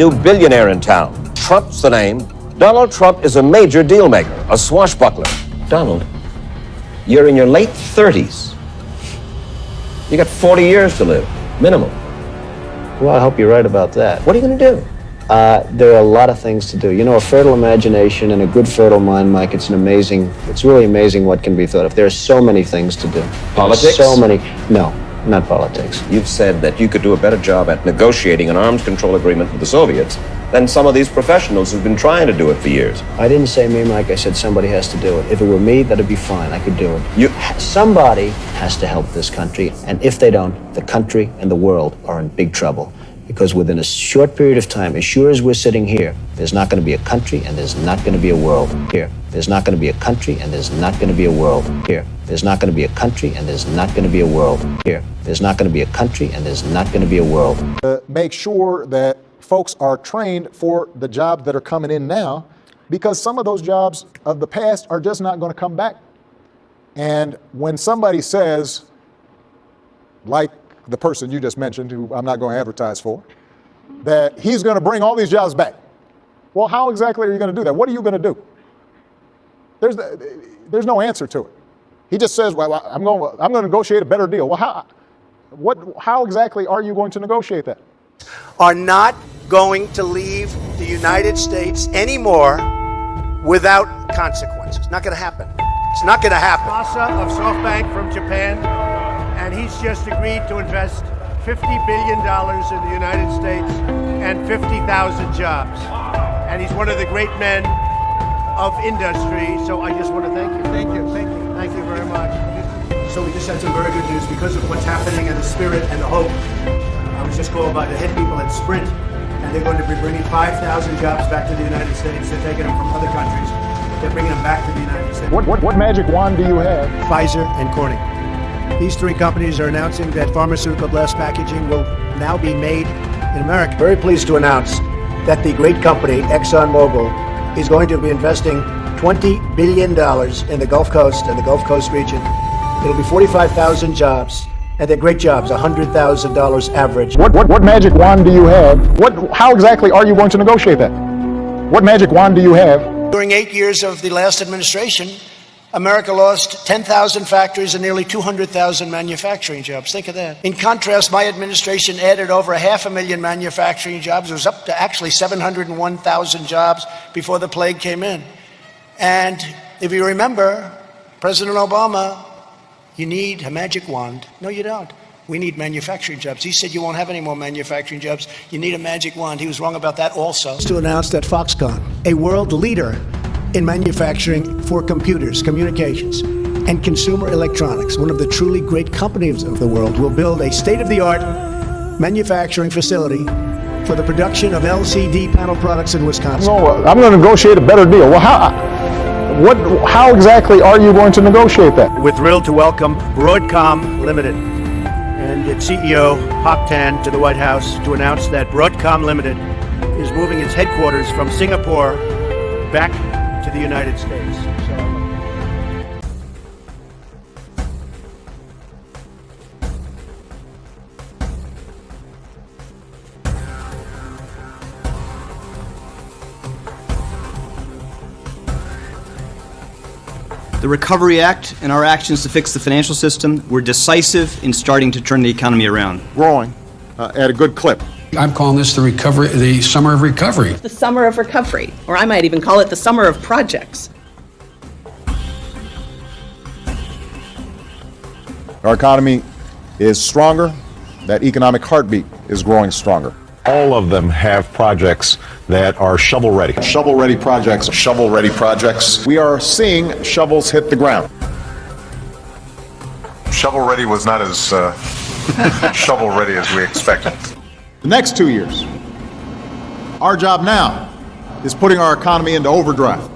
new billionaire in town. Trump's the name. Donald Trump is a major deal maker, a swashbuckler. Donald, you're in your late 30s. You got 40 years to live, minimum. Well, I hope you're right about that. What are you going to do? There are a lot of things to do. You know, a fertile imagination and a good fertile mind, Mike, it's really amazing what can be thought of. There are so many things to do. Politics? So many. No, not politics. You've said that you could do a better job at negotiating an arms control agreement with the Soviets than some of these professionals who've been trying to do it for years. I didn't say me, Mike. I said somebody has to do it. If it were me, that'd be fine. I could do it. Somebody has to help this country, and if they don't, the country and the world are in big trouble. Because within a short period of time, as sure as we're sitting here, there's not going to be a country and there's not going to be a world here. There's not going to be a country and there's not going to be a world here. There's not going to be a country and there's not going to be a world here. There's not going to be a country and there's not going to be a world. Make sure that folks are trained for the jobs that are coming in now, because some of those jobs of the past are just not going to come back. And when somebody says, like the person you just mentioned, who I'm not going to advertise for, that he's going to bring all these jobs back. Well, how exactly are you going to do that? What are you going to do? There's no answer to it. He just says, well, I'm going to negotiate a better deal. Well, how exactly are you going to negotiate that? Are not going to leave the United States anymore without consequences. Not going to happen. It's not going to happen. Masa of SoftBank from Japan, and he's just agreed to invest $50 billion in the United States and 50,000 jobs. And he's one of the great men of industry, so I just want to thank you. Thank you, thank you, thank you very much. So we just had some very good news because of what's happening and the spirit and the hope. I was just called by the head people at Sprint, and they're going to be bringing 5,000 jobs back to the United States. They're taking them from other countries. They're bringing them back to the United States. What magic wand do you have? Pfizer and Corning. These three companies are announcing that pharmaceutical glass packaging will now be made in America. Very pleased to announce that the great company, ExxonMobil, is going to be investing $20 billion in the Gulf Coast and the Gulf Coast region. It'll be 45,000 jobs, and they're great jobs, $100,000 average. What magic wand do you have? How exactly are you going to negotiate that? What magic wand do you have? During 8 years of the last administration, America lost 10,000 factories and nearly 200,000 manufacturing jobs. Think of that. In contrast, my administration added over 500,000 manufacturing jobs. It was up to actually 701,000 jobs before the plague came in. And if you remember, President Obama, you need a magic wand. No, you don't. We need manufacturing jobs. He said you won't have any more manufacturing jobs. You need a magic wand. He was wrong about that also. To announce that Foxconn, a world leader in manufacturing for computers, communications, and consumer electronics, one of the truly great companies of the world, will build a state-of-the-art manufacturing facility for the production of LCD panel products in Wisconsin. No, I'm going to negotiate a better deal. Well, how exactly are you going to negotiate that? We're thrilled to welcome Broadcom Limited and its CEO, Hock Tan, to the White House to announce that Broadcom Limited is moving its headquarters from Singapore back to the United States. The Recovery Act and our actions to fix the financial system were decisive in starting to turn the economy around. Growing at a good clip. I'm calling this the summer of recovery. The summer of recovery, or I might even call it the summer of projects. Our economy is stronger. That economic heartbeat is growing stronger. All of them have projects that are shovel-ready. Shovel-ready projects. Shovel-ready projects. We are seeing shovels hit the ground. Shovel-ready was not as shovel-ready as we expected. The next 2 years, our job now is putting our economy into overdrive.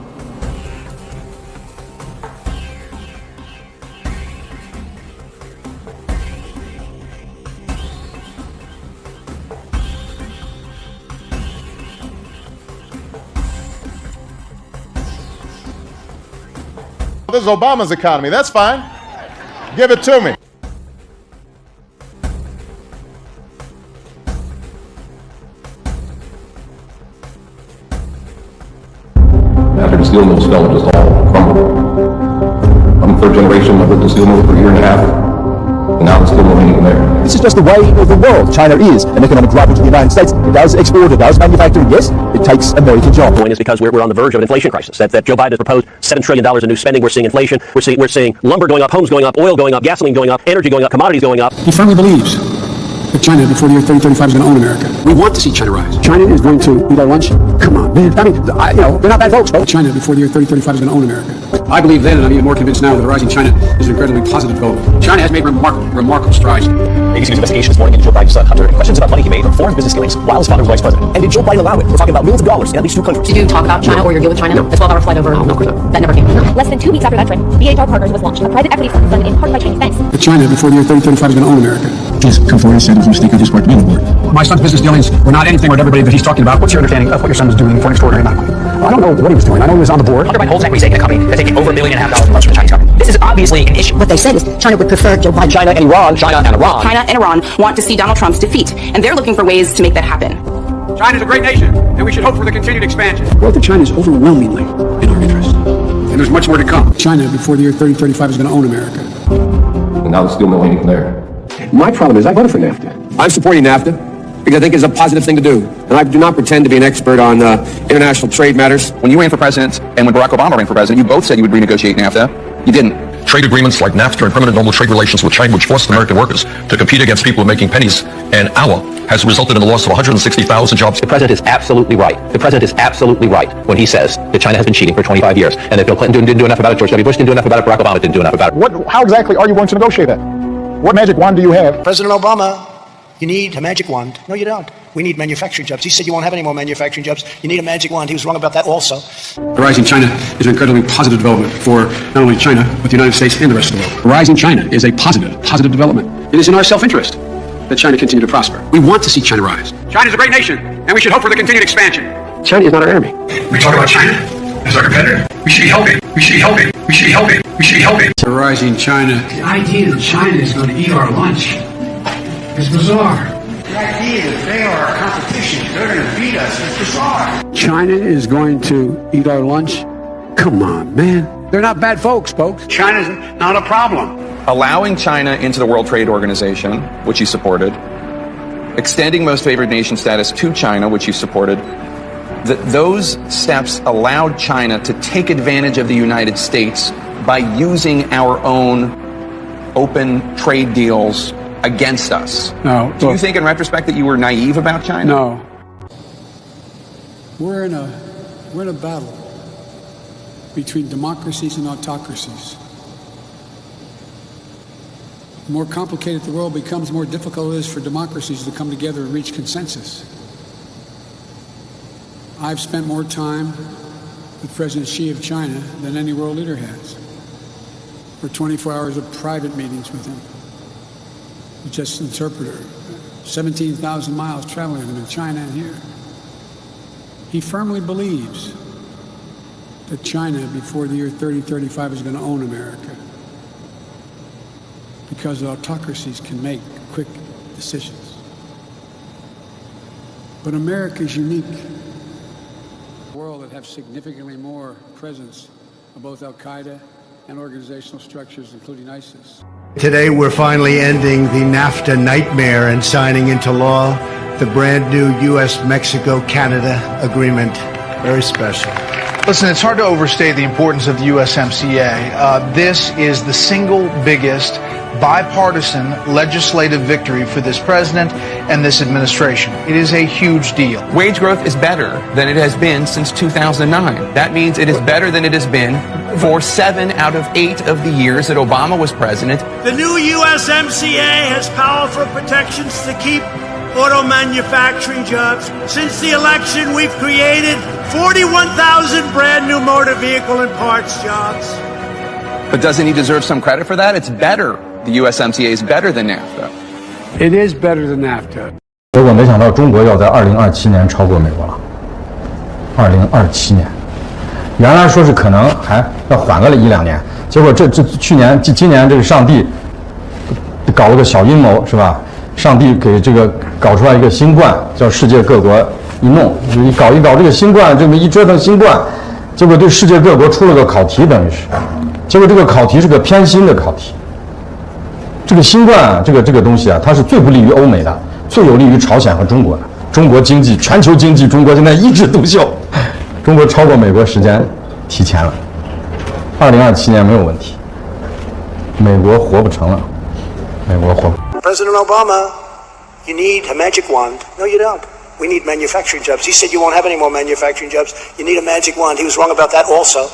This is Obama's economy. That's fine. Give it to me. after the steel mills fell, it just all crumbled. I'm the third generation. I've lived in steel mills for a year and a half, and now the steel mill ain't even there. This is just the way of the world. China is an economic rival to the United States. It does export, it does manufacturing. Yes, it takes American jobs. The point is because we're on the verge of an inflation crisis. That Joe Biden has proposed $7 trillion in new spending. We're seeing inflation. We're seeing lumber going up, homes going up, oil going up, gasoline going up, energy going up, commodities going up. He firmly believes that China, before the year 2035, is going to own America. We want to see China rise. China is going to eat our lunch. Come on, man. I mean, they're not bad folks, folks. China, before the year 2035, is going to own America. I believe then, and I'm even more convinced now, that the rising China is an incredibly positive development. China has made remarkable strides. ABC's investigation this morning into Joe Biden's son Hunter and questions about money he made from foreign business dealings while his father was vice president. And did Joe Biden allow it? We're talking about millions of dollars in at least 2 countries. Did you talk about China or your deal with China? No. The 12-hour flight over? No. That never came. Less than 2 weeks after that trip, BHR Partners was launched, a private equity fund funded in part by Chinese banks. That China, before the year 2035, is going to own America. Please come forward and say there's a mistake on his part to be on the board. My son's business dealings were not anything with everybody that he's talking about. What's your understanding of what your son was doing for an extraordinary amount of money? I don't know what he was doing. I know he was on the board. Hunter Biden holds equity stake in a company that's taking over $1.5 billion from the Chinese government. This is obviously an issue. What they said is China would prefer Joe Biden. China and Iran. China and Iran want to see Donald Trump's defeat, and they're looking for ways to make that happen. China is a great nation, and we should hope for the continued expansion. Growth of China is overwhelmingly in our interest, and there's much more to come. China, before the year 2035, is going to own America. And now the steel mill ain't even there. My problem is I voted for NAFTA. I'm supporting NAFTA because I think it's a positive thing to do. And I do not pretend to be an expert on international trade matters. When you ran for president and when Barack Obama ran for president, you both said you would renegotiate NAFTA. You didn't. Trade agreements like NAFTA and permanent normal trade relations with China, which forced American workers to compete against people making pennies an hour, has resulted in the loss of 160,000 jobs. The president is absolutely right. The president is absolutely right when he says that China has been cheating for 25 years and that Bill Clinton didn't do enough about it, George W. Bush didn't do enough about it, Barack Obama didn't do enough about it. How exactly are you going to negotiate that? What magic wand do you have? President Obama, you need a magic wand. No, you don't. We need manufacturing jobs. He said you won't have any more manufacturing jobs. You need a magic wand. He was wrong about that also. The rising China is an incredibly positive development for not only China, but the United States and the rest of the world. The rising China is a positive development. It is in our self-interest that China continue to prosper. We want to see China rise. China is a great nation, and we should hope for the continued expansion. China is not our enemy. We talk about China as our competitor. We should be helping. We should be helping. We should be helping. We should be helping. The rising China. The idea that China is going to eat our lunch is bizarre. The idea that they are our competition, they're going to beat us, is bizarre. China is going to eat our lunch? Come on, man. They're not bad folks. China's not a problem. Allowing China into the World Trade Organization, which you supported, extending most favored nation status to China, which you supported, those steps allowed China to take advantage of the United States by using our own open trade deals against us. No. Do you think in retrospect that you were naive about China? No. We're in a battle between democracies and autocracies. The more complicated the world becomes, the more difficult it is for democracies to come together and reach consensus. I've spent more time with President Xi of China than any world leader has. For 24 hours of private meetings with him. Just an interpreter. 17,000 miles traveling with him in China and here. He firmly believes that China, before the year 3035, is going to own America. Because autocracies can make quick decisions. But America is unique. A world that have significantly more presence of both Al-Qaeda and organizational structures, including ISIS. Today, we're finally ending the NAFTA nightmare and signing into law the brand new U.S.-Mexico-Canada agreement. Very special. Listen, it's hard to overstate the importance of the USMCA. This is the single biggest bipartisan legislative victory for this president and this administration. It is a huge deal. Wage growth is better than it has been since 2009. That means it is better than it has been for 7 out of 8 of the years that Obama was president. The new USMCA has powerful protections to keep auto manufacturing jobs. Since the election, we've created 41,000 brand new motor vehicle and parts jobs. But doesn't he deserve some credit for that? It's better. The USMCA is better than NAFTA. It is better than NAFTA. 结果没想到中国要在2027年超过美国了。2027年，原来说是可能还要缓个1-2年，结果今年这个上帝搞了个小阴谋，是吧？上帝给这个搞出来一个新冠，叫世界各国一弄，搞这个新冠，这么一折腾新冠，结果对世界各国出了个考题，等于是，结果这个考题是个偏心的考题。这个新冠啊，这个东西啊，它是最不利于欧美的，最有利于朝鲜和中国的。中国经济，全球经济，中国现在一枝独秀，中国超过美国时间提前了。2027年没有问题，美国活不成了，美国活不。President Obama, you need a magic wand. No, you don't. We need manufacturing jobs. He said you won't have any more manufacturing jobs. You need a magic wand. He was wrong about that also.